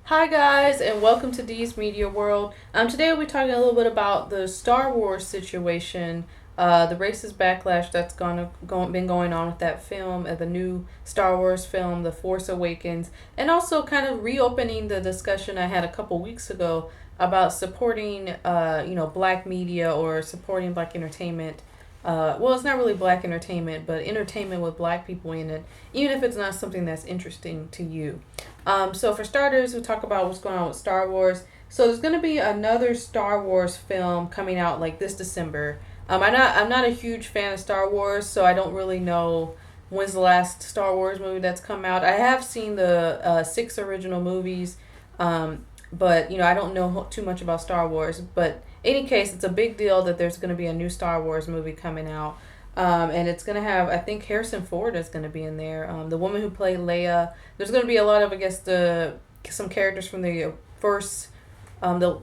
Hi guys, and welcome to Dee's Media World. Today we'll be talking a little bit about the Star Wars situation, the racist backlash that's been going on with that film, the new Star Wars film, The Force Awakens, and also kind of reopening the discussion I had a couple weeks ago about supporting, black media or supporting black entertainment. Well, it's not really black entertainment, but entertainment with black people in it, even if it's not something that's interesting to you. So for starters, we'll talk about what's going on with Star Wars. So there's going to be another Star Wars film coming out like this December. I'm not a huge fan of Star Wars, so I don't really know when's the last Star Wars movie that's come out. I have seen the six original movies, but I don't know too much about Star Wars. But in any case, it's a big deal that there's going to be a new Star Wars movie coming out. And it's going to have, I think Harrison Ford is going to be in there. The woman who played Leia. There's going to be a lot of, I guess, some characters from the first, the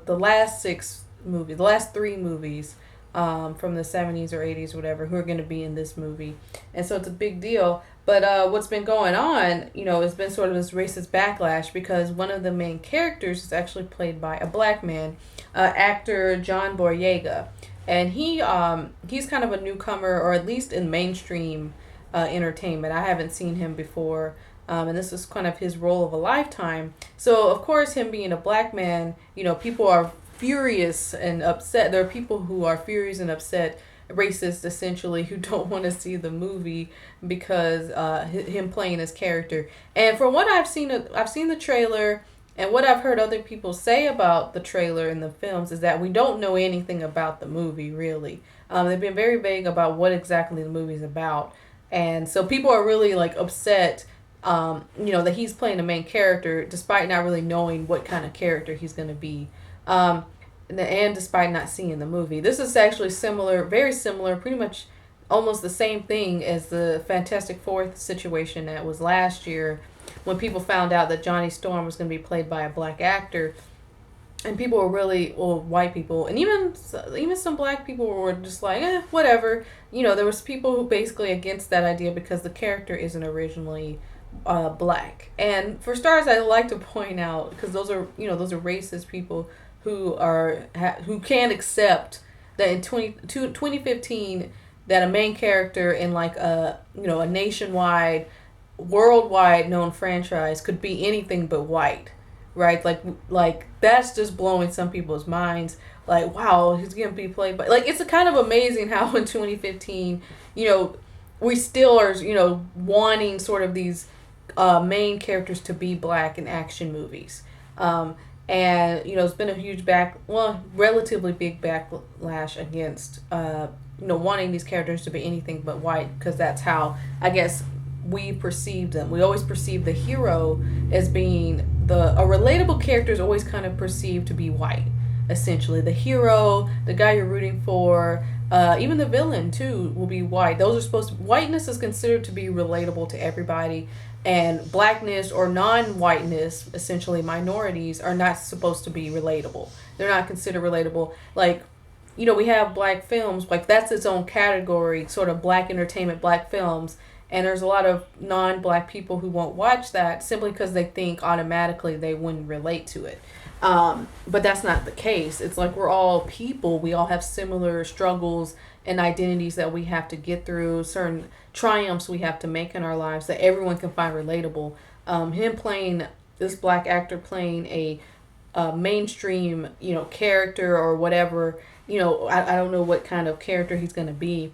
last six movies, the last three movies from the 70s or 80s or whatever, who are going to be in this movie. And so it's a big deal. But what's been going on, it's been sort of this racist backlash because one of the main characters is actually played by a black man, actor John Boyega. And he's kind of a newcomer, or at least in mainstream entertainment. I haven't seen him before, and this is kind of his role of a lifetime. So, of course, him being a black man, people are furious and upset. There are people who are furious and upset, racist essentially, who don't want to see the movie because him playing his character. And from what I've seen the trailer. And what I've heard other people say about the trailer and the films is that we don't know anything about the movie, really. They've been very vague about what exactly the movie's about. And so people are really, upset, that he's playing the main character despite not really knowing what kind of character he's going to be. And despite not seeing the movie. This is actually very similar, pretty much almost the same thing as the Fantastic Four situation that was last year, when people found out that Johnny Storm was going to be played by a black actor. And people were white people, and even some black people were just like, whatever. There was people who basically against that idea because the character isn't originally black. And for starters, I like to point out, because those are racist people who can't accept that in 2015 that a main character in a nationwide, worldwide known franchise could be anything but white, right? Like that's just blowing some people's minds. Like, wow, he's gonna be played by, it's a kind of amazing how in 2015, we still are wanting sort of these main characters to be black in action movies. And it's been a huge relatively big backlash against wanting these characters to be anything but white, because that's how, I guess, we perceive them. We always perceive the hero as being a relatable character is always kind of perceived to be white, essentially. The hero, the guy you're rooting for, even the villain too will be white. Whiteness is considered to be relatable to everybody, and blackness or non-whiteness, essentially minorities, are not supposed to be relatable. They're not considered relatable. We have black films, that's its own category, sort of black entertainment, black films. And there's a lot of non-black people who won't watch that simply because they think automatically they wouldn't relate to it. But that's not the case. It's like we're all people. We all have similar struggles and identities that we have to get through, certain triumphs we have to make in our lives that everyone can find relatable. This black actor playing a mainstream, character or whatever, I don't know what kind of character he's going to be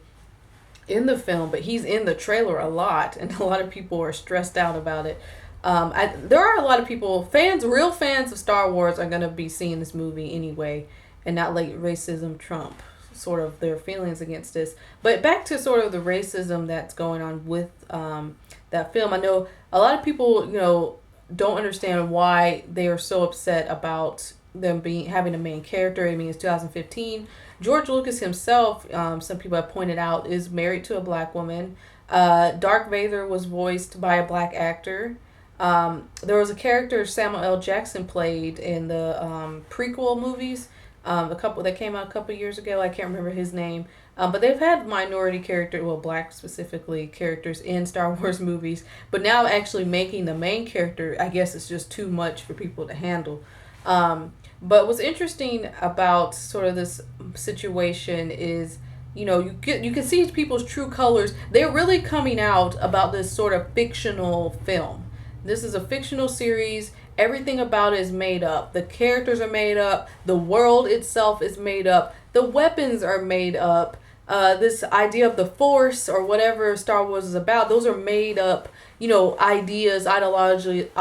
in the film, but he's in the trailer a lot, and a lot of people are stressed out about it. There are a lot of people, real fans of Star Wars, are going to be seeing this movie anyway, and not let racism trump sort of their feelings against this. But back to sort of the racism that's going on with that film. I know a lot of people, don't understand why they are so upset about them having a main character. I mean, it's 2015. George Lucas himself, some people have pointed out, is married to a black woman. Darth Vader was voiced by a black actor. There was a character Samuel L. Jackson played in the prequel movies A couple that came out a couple years ago. I can't remember his name. But they've had minority character, well, black specifically characters in Star Wars movies. But now actually making the main character, I guess it's just too much for people to handle. But what's interesting about sort of this situation is, you can see people's true colors. They're really coming out about this sort of fictional film. This is a fictional series. Everything about it is made up. The characters are made up. The world itself is made up. The weapons are made up. This idea of the Force or whatever Star Wars is about, those are made up, ideas, ideologies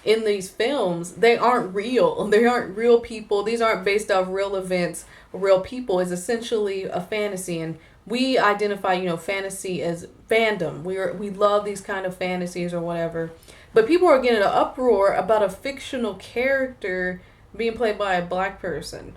in these films. They aren't real. They aren't real people. These aren't based off real events, real people. It's essentially a fantasy, and we identify, fantasy as fandom. We love these kind of fantasies or whatever. But people are getting an uproar about a fictional character being played by a black person.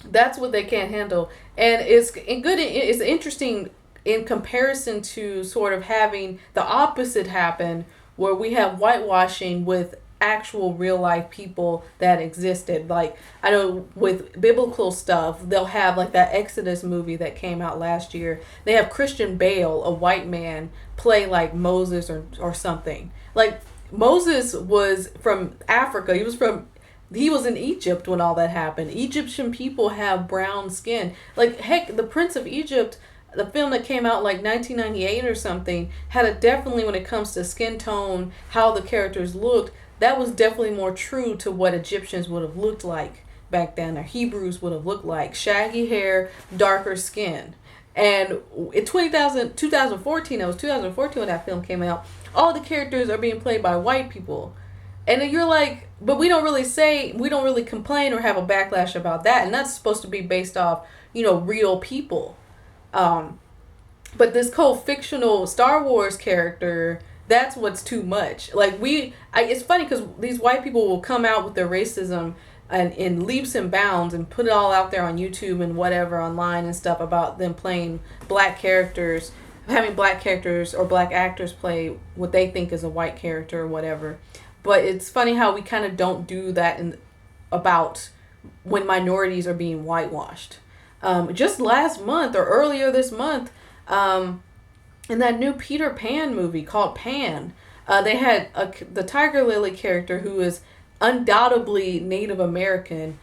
That's what they can't handle, and it's interesting in comparison to sort of having the opposite happen, where we have whitewashing with actual real life people that existed. Like, I know with biblical stuff, they'll have like that Exodus movie that came out last year. They have Christian Bale, a white man, play like Moses or something. Like, Moses was from Africa. He was in Egypt when all that happened. Egyptian people have brown skin. Like, heck, the Prince of Egypt, the film that came out like 1998 or something, had a definitely, when it comes to skin tone, how the characters looked, that was definitely more true to what Egyptians would have looked like back then, or Hebrews would have looked like. Shaggy hair, darker skin. And in 2014, it was 2014 when that film came out, all the characters are being played by white people. And then you're like, but we don't really complain or have a backlash about that. And that's supposed to be based off, real people. But this fictional Star Wars character, that's what's too much. Like, it's funny because these white people will come out with their racism and in leaps and bounds and put it all out there on YouTube and whatever online and stuff about them playing black characters, having black characters or black actors play what they think is a white character or whatever. But it's funny how we kind of don't do that about when minorities are being whitewashed. Just last month or earlier this month, in that new Peter Pan movie called Pan, they had the Tiger Lily character, who is undoubtedly Native American,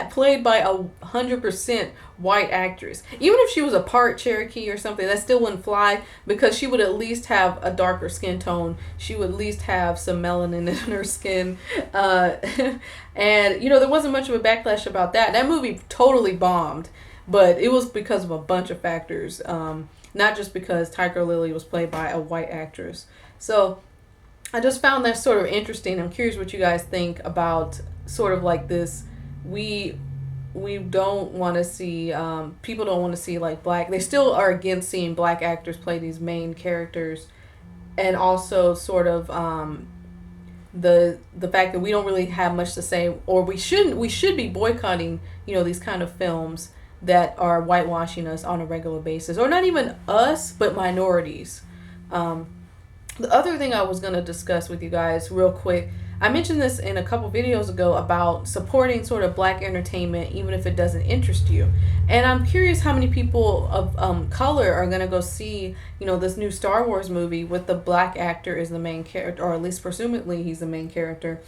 played by 100% white actress. Even if she was a part Cherokee or something, that still wouldn't fly, because she would at least have a darker skin tone. She would at least have some melanin in her skin. And, there wasn't much of a backlash about that. That movie totally bombed, but it was because of a bunch of factors. Not just because Tiger Lily was played by a white actress. So I just found that sort of interesting. I'm curious what you guys think about sort of like this. We don't want to see, people don't want to see like black. They still are against seeing black actors play these main characters. And also sort of the fact that we don't really have much to say, or we should be boycotting, these kind of films that are whitewashing us on a regular basis, or not even us, but minorities. The other thing I was going to discuss with you guys real quick, I mentioned this in a couple videos ago about supporting sort of black entertainment, even if it doesn't interest you. And I'm curious how many people of color are going to go see, this new Star Wars movie with the black actor as the main character, or at least presumably he's the main character,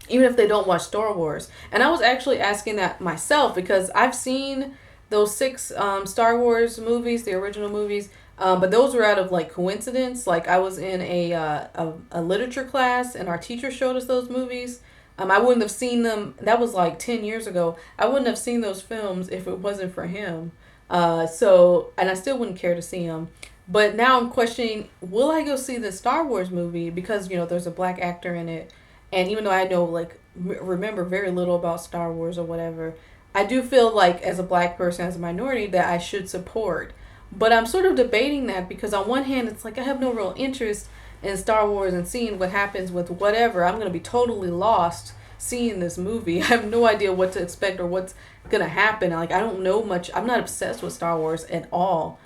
even if they don't watch Star Wars. And I was actually asking that myself, because I've seen those 6 Star Wars movies, the original movies, but those were out of like coincidence. Like, I was in a literature class and our teacher showed us those movies. I wouldn't have seen them. That was like 10 years ago. I wouldn't have seen those films if it wasn't for him. And I still wouldn't care to see them. But now I'm questioning, will I go see the Star Wars movie? Because, there's a black actor in it. And even though I know, remember very little about Star Wars or whatever, I do feel like as a black person, as a minority, that I should support. But I'm sort of debating that, because on one hand, it's like I have no real interest in Star Wars and seeing what happens with whatever. I'm going to be totally lost seeing this movie. I have no idea what to expect or what's going to happen. Like, I don't know much. I'm not obsessed with Star Wars at all.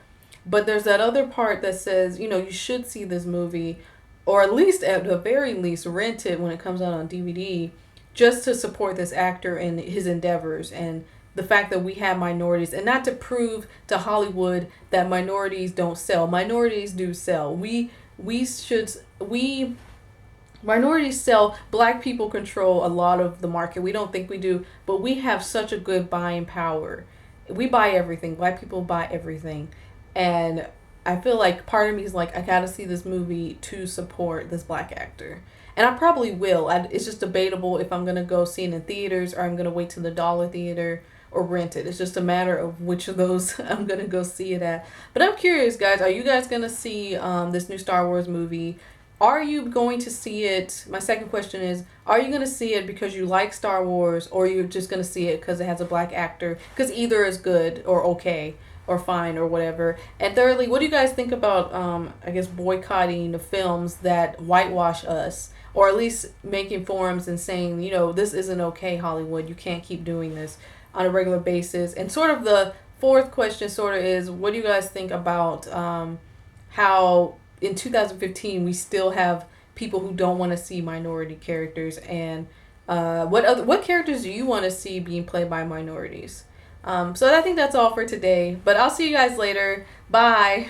But there's that other part that says, you should see this movie, or at the very least, rent it when it comes out on DVD, just to support this actor and his endeavors, and the fact that we have minorities, and not to prove to Hollywood that minorities don't sell. Minorities do sell. We minorities sell. Black people control a lot of the market. We don't think we do, but we have such a good buying power. We buy everything. Black people buy everything. And I feel like part of me is like, I gotta see this movie to support this black actor. And I probably will. It's just debatable if I'm gonna go see it in theaters or I'm gonna wait till the dollar theater or rent it. It's just a matter of which of those I'm gonna go see it at. But I'm curious, guys. Are you guys gonna see this new Star Wars movie? Are you going to see it? My second question is, are you going to see it because you like Star Wars, or you're just going to see it because it has a black actor? Because either is good or okay or fine or whatever. And thirdly, what do you guys think about, I guess, boycotting the films that whitewash us, or at least making forums and saying, you know, this isn't okay, Hollywood. You can't keep doing this on a regular basis. And sort of the fourth question sort of is, what do you guys think about how in 2015 we still have people who don't want to see minority characters, and what characters do you want to see being played by minorities? So I think that's all for today, but I'll see you guys later. Bye.